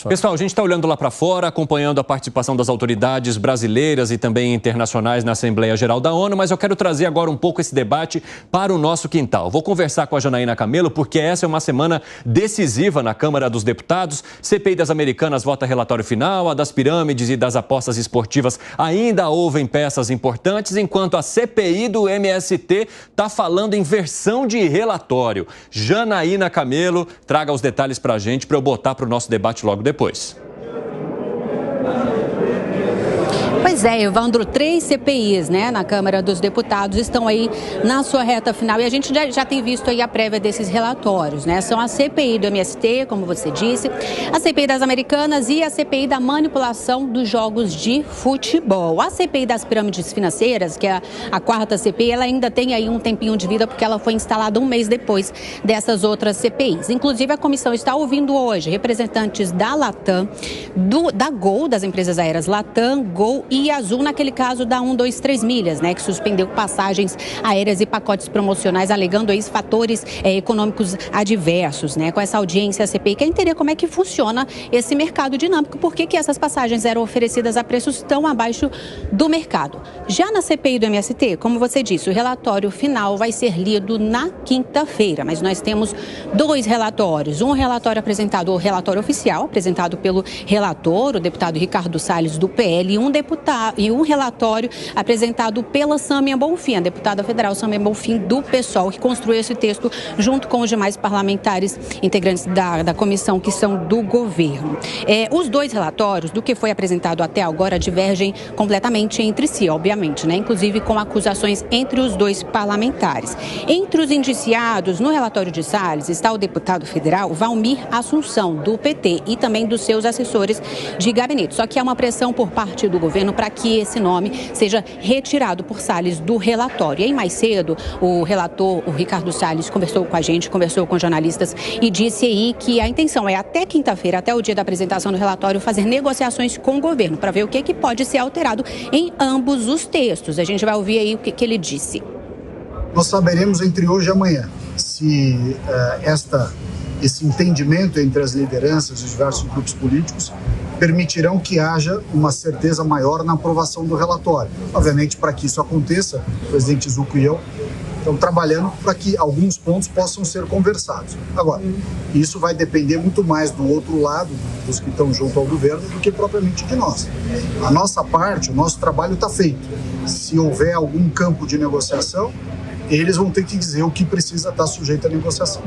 isso. Pessoal, a gente está olhando lá para fora, acompanhando a participação das autoridades brasileiras e também internacionais na Assembleia Geral da ONU, mas eu quero trazer agora um pouco esse debate para o nosso quintal. Vou conversar com a Janaína Camelo, porque essa é uma semana decisiva na Câmara dos Deputados. CPI das Americanas vota relatório final, a das pirâmides e das apostas esportivas ainda ouvem peças importantes, enquanto a CPI do MST está falando em versão de relatório. Janaína Camelo, traga os detalhes para a gente, para eu botar para o nosso debate logo depois. Pois é, Evandro, 3 CPIs, na Câmara dos Deputados estão aí na sua reta final e a gente já tem visto aí a prévia desses relatórios, São a CPI do MST, como você disse, a CPI das Americanas e a CPI da manipulação dos jogos de futebol. A CPI das pirâmides financeiras, que é a 4ª CPI, ela ainda tem aí um tempinho de vida porque ela foi instalada um mês depois dessas outras CPIs. Inclusive, a comissão está ouvindo hoje representantes da Latam, da Gol, das empresas aéreas Latam, Gol e Azul, naquele caso da 123 Milhas, que suspendeu passagens aéreas e pacotes promocionais, alegando aí fatores econômicos adversos, Com essa audiência, a CPI quer entender como é que funciona esse mercado dinâmico, por que essas passagens eram oferecidas a preços tão abaixo do mercado. Já na CPI do MST, como você disse, o relatório final vai ser lido na quinta-feira, mas nós temos 2 relatórios. Um relatório apresentado, o relatório oficial, apresentado pelo relator, o deputado Ricardo Salles, do PL, e um relatório apresentado pela Sâmia Bonfim, a deputada federal Sâmia Bonfim, do PSOL, que construiu esse texto junto com os demais parlamentares integrantes da comissão, que são do governo. Os 2 relatórios, do que foi apresentado até agora, divergem completamente entre si, obviamente, inclusive com acusações entre os 2 parlamentares. Entre os indiciados no relatório de Salles está o deputado federal Valmir Assunção, do PT, e também dos seus assessores de gabinete. Só que há uma pressão por parte do governo para que esse nome seja retirado por Salles do relatório. E aí, mais cedo, o relator, o Ricardo Salles, conversou com a gente, conversou com jornalistas e disse aí que a intenção é até quinta-feira, até o dia da apresentação do relatório, fazer negociações com o governo para ver o que pode ser alterado em ambos os textos. A gente vai ouvir aí o que ele disse. Nós saberemos entre hoje e amanhã se esse entendimento entre as lideranças dos diversos grupos políticos permitirão que haja uma certeza maior na aprovação do relatório. Obviamente, para que isso aconteça, o presidente Zucco e eu estamos trabalhando para que alguns pontos possam ser conversados. Agora, isso vai depender muito mais do outro lado, dos que estão junto ao governo, do que propriamente de nós. A nossa parte, o nosso trabalho está feito. Se houver algum campo de negociação, eles vão ter que dizer o que precisa estar sujeito à negociação.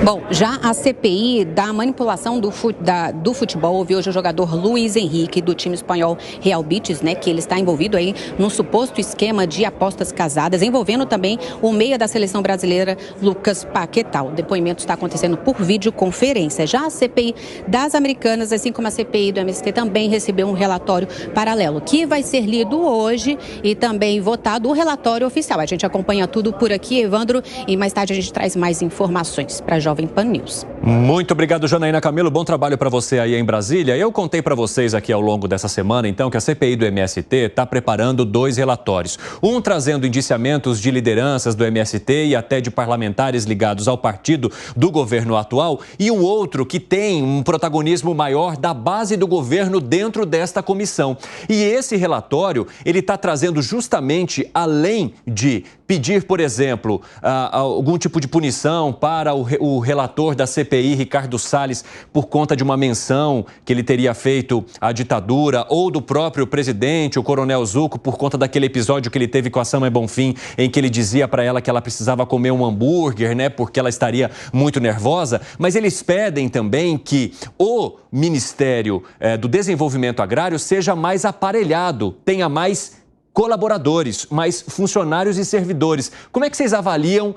Bom, já a CPI da manipulação do futebol, viu hoje o jogador Luiz Henrique, do time espanhol Real Betis, que ele está envolvido aí num suposto esquema de apostas casadas, envolvendo também o meia da seleção brasileira, Lucas Paquetá. O depoimento está acontecendo por videoconferência. Já a CPI das Americanas, assim como a CPI do MST, também recebeu um relatório paralelo, que vai ser lido hoje e também votado o relatório oficial. A gente acompanha tudo por aqui, Evandro, e mais tarde a gente traz mais informações para a Jovem Pan News. Muito obrigado, Janaína Camelo. Bom trabalho para você aí em Brasília. Eu contei para vocês aqui ao longo dessa semana, então, que a CPI do MST está preparando 2 relatórios. Um trazendo indiciamentos de lideranças do MST e até de parlamentares ligados ao partido do governo atual, e um outro que tem um protagonismo maior da base do governo dentro desta comissão. E esse relatório, ele está trazendo justamente, além de pedir, por exemplo, algum tipo de punição para o relator da CPI, Ricardo Salles, por conta de uma menção que ele teria feito à ditadura, ou do próprio presidente, o coronel Zucco, por conta daquele episódio que ele teve com a Sâmia Bonfim, em que ele dizia para ela que ela precisava comer um hambúrguer, porque ela estaria muito nervosa. Mas eles pedem também que o Ministério do Desenvolvimento Agrário seja mais aparelhado, tenha mais colaboradores, mais funcionários e servidores. Como é que vocês avaliam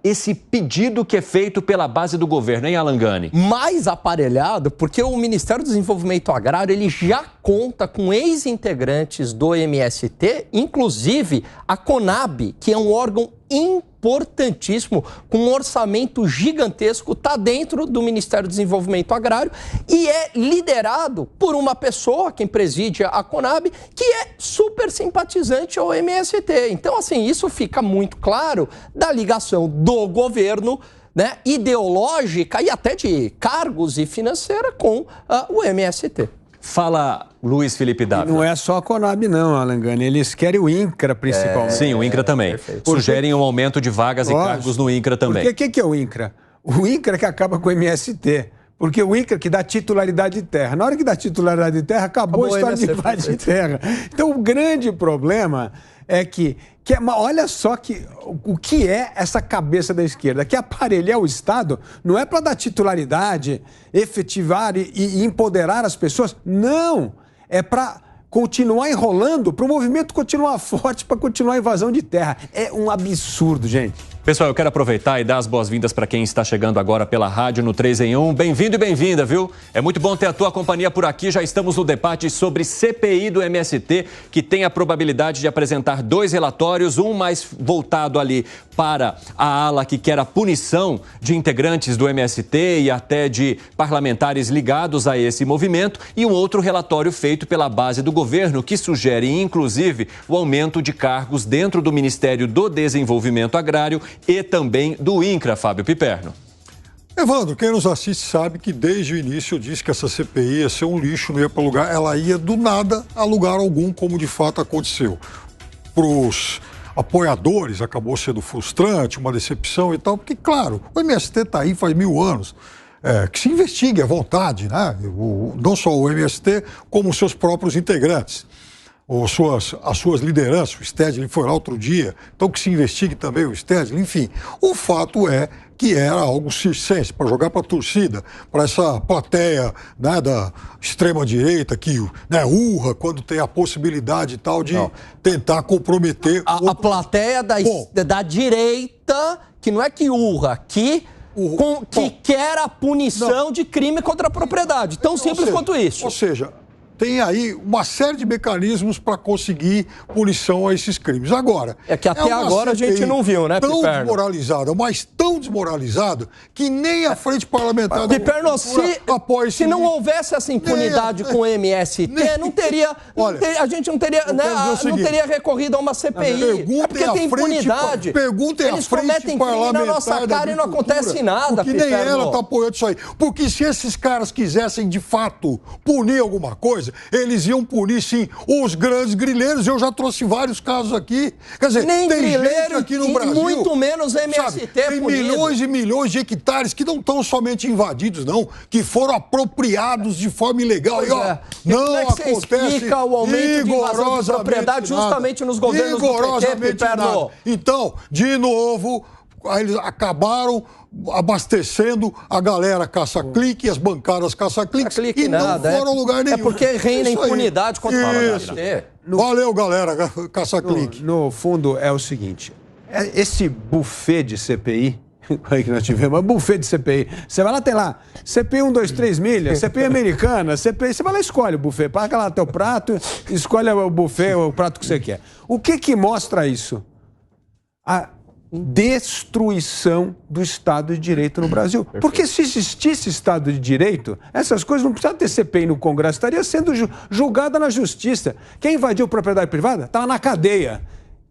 esse pedido que é feito pela base do governo, hein, Alan Gani? Mais aparelhado, porque o Ministério do Desenvolvimento Agrário ele já conta com ex-integrantes do MST, inclusive a Conab, que é um órgão importantíssimo, com um orçamento gigantesco, está dentro do Ministério do Desenvolvimento Agrário e é liderado por uma pessoa, quem preside a Conab, que é super simpatizante ao MST. Então, assim, isso fica muito claro da ligação do governo né, ideológica e até de cargos e financeira com o MST. Fala, Luiz Felipe Dávila. Não é só a Conab não, Alan Gani, eles querem o INCRA principalmente. Sim, o INCRA também. Sugerem um aumento de vagas e cargos no INCRA também. Porque o que é o INCRA? O INCRA que acaba com o MST. Porque o INCRA que dá titularidade de terra. Na hora que dá titularidade de terra, acabou a história de invade de terra. Então, o grande problema é que olha só o que é essa cabeça da esquerda. Que aparelhar o Estado não é para dar titularidade, efetivar e empoderar as pessoas. Não! É para continuar enrolando, para o movimento continuar forte, para continuar a invasão de terra. É um absurdo, gente. Pessoal, eu quero aproveitar e dar as boas-vindas para quem está chegando agora pela rádio no 3 em 1. Bem-vindo e bem-vinda, viu? É muito bom ter a tua companhia por aqui. Já estamos no debate sobre CPI do MST, que tem a probabilidade de apresentar 2 relatórios, um mais voltado ali para a ala que quer a punição de integrantes do MST e até de parlamentares ligados a esse movimento, e um outro relatório feito pela base do governo, que sugere, inclusive, o aumento de cargos dentro do Ministério do Desenvolvimento Agrário e também do INCRA, Fábio Piperno. Evandro, quem nos assiste sabe que desde o início eu disse que essa CPI ia ser um lixo, não ia para lugar, ela ia do nada a lugar algum, como de fato aconteceu. Para os apoiadores acabou sendo frustrante, uma decepção e tal, porque, claro, o MST está aí faz 1000 anos. Que se investigue à vontade, né? Não só o MST, como os seus próprios integrantes. As suas lideranças, o Stedley foi lá outro dia, então que se investigue também o Stedley, enfim. O fato é que era algo circense, para jogar para a torcida, para essa plateia, né, da extrema-direita que, né, urra quando tem a possibilidade e tal de tentar comprometer... A plateia da direita, que não é que urra, que quer a punição de crime contra a propriedade. Tão simples quanto isso. Ou seja, tem aí uma série de mecanismos para conseguir punição a esses crimes. Agora... É que até agora a gente não viu, né, Piperno? Piperno? Desmoralizado, mas tão desmoralizado que nem a frente parlamentar... Piperno, se não houvesse essa impunidade com o MST, não teria... a gente não teria, né, não teria recorrido a uma CPI. Porque tem impunidade. Perguntem à frente parlamentar na nossa cara e não acontece nada, porque nem ela está apoiando isso aí. Porque se esses caras quisessem, de fato, punir alguma coisa, eles iam punir, sim, os grandes grileiros. Eu já trouxe vários casos aqui. Quer dizer, nem tem gente aqui no Brasil... muito menos MST tem punido. Milhões e milhões de hectares que não estão somente invadidos, não, que foram apropriados de forma ilegal. E, ó, não acontece você explica o aumento de invasão de propriedade justamente nos governos do PT, Piperno? Então, de novo, eles acabaram abastecendo a galera caça-clique, as bancadas caça-cliques, e não foram a lugar nenhum. É porque reina impunidade contra o MST. Valeu, galera, caça-clique. No fundo, é o seguinte, esse buffet de CPI, aí que nós tivemos, buffet de CPI, você vai lá, tem lá, CPI 1, 2, 3 milhas, CPI americana, CPI, você vai lá e escolhe o buffet, paga lá teu prato, escolhe o buffet, o prato que você quer. O que mostra isso? A destruição do Estado de Direito no Brasil. Perfeito. Porque se existisse Estado de Direito, essas coisas não precisavam ter CPI no Congresso, estaria sendo julgada na Justiça. Quem invadiu propriedade privada estava na cadeia.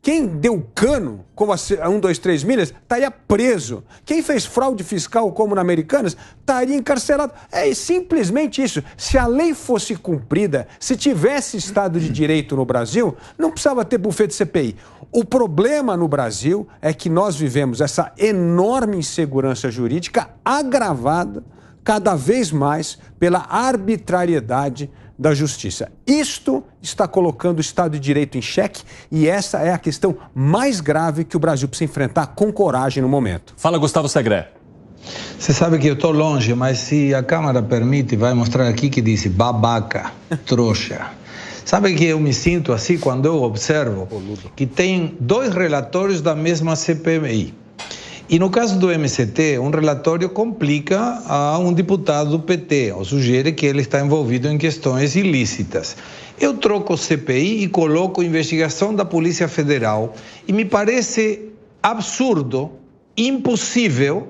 Quem deu cano, como a 1, 2, 3 milhas, estaria preso. Quem fez fraude fiscal, como na Americanas, estaria encarcerado. É simplesmente isso. Se a lei fosse cumprida, se tivesse Estado de Direito no Brasil, não precisava ter buffet de CPI. O problema no Brasil é que nós vivemos essa enorme insegurança jurídica agravada cada vez mais pela arbitrariedade da justiça. Isto está colocando o Estado de Direito em xeque e essa é a questão mais grave que o Brasil precisa enfrentar com coragem no momento. Fala, Gustavo Segré. Você sabe que eu estou longe, mas se a Câmara permite, vai mostrar aqui que diz babaca, trouxa. Sabe que eu me sinto assim quando eu observo que tem 2 relatórios da mesma CPI. E no caso do MST, um relatório complica a um deputado do PT, ou sugere que ele está envolvido em questões ilícitas. Eu troco CPI e coloco investigação da Polícia Federal e me parece absurdo, impossível,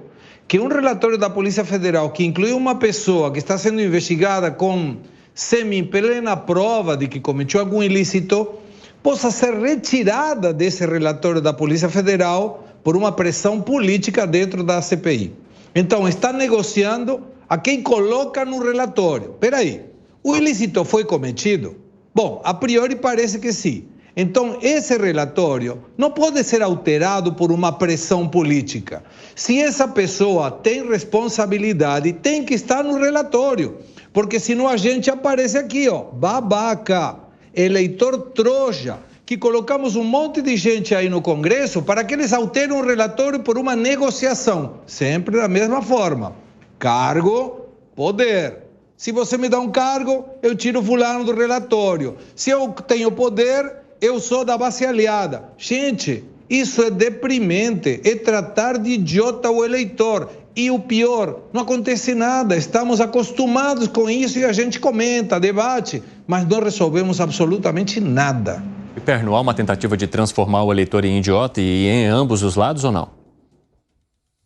que um relatório da Polícia Federal que inclui uma pessoa que está sendo investigada com semi-plena prova de que cometeu algum ilícito possa ser retirada desse relatório da Polícia Federal por uma pressão política dentro da CPI. Então, está negociando a quem coloca no relatório. Peraí, o ilícito foi cometido? Bom, a priori parece que sim. Então, esse relatório não pode ser alterado por uma pressão política. Se essa pessoa tem responsabilidade, tem que estar no relatório. Porque senão a gente aparece aqui, ó, babaca, eleitor trouxa, que colocamos um monte de gente aí no Congresso para que eles alterem um relatório por uma negociação. Sempre da mesma forma. Cargo, poder. Se você me dá um cargo, eu tiro fulano do relatório. Se eu tenho poder, eu sou da base aliada. Gente, isso é deprimente, é tratar de idiota o eleitor. E o pior, não acontece nada, estamos acostumados com isso e a gente comenta, debate, mas não resolvemos absolutamente nada. E Perno, há uma tentativa de transformar o eleitor em idiota e em ambos os lados ou não?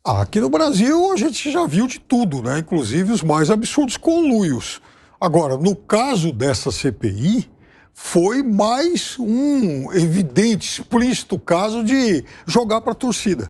Aqui no Brasil a gente já viu de tudo, né? Inclusive os mais absurdos conluios. Agora, no caso dessa CPI, foi mais um evidente, explícito caso de jogar para a torcida.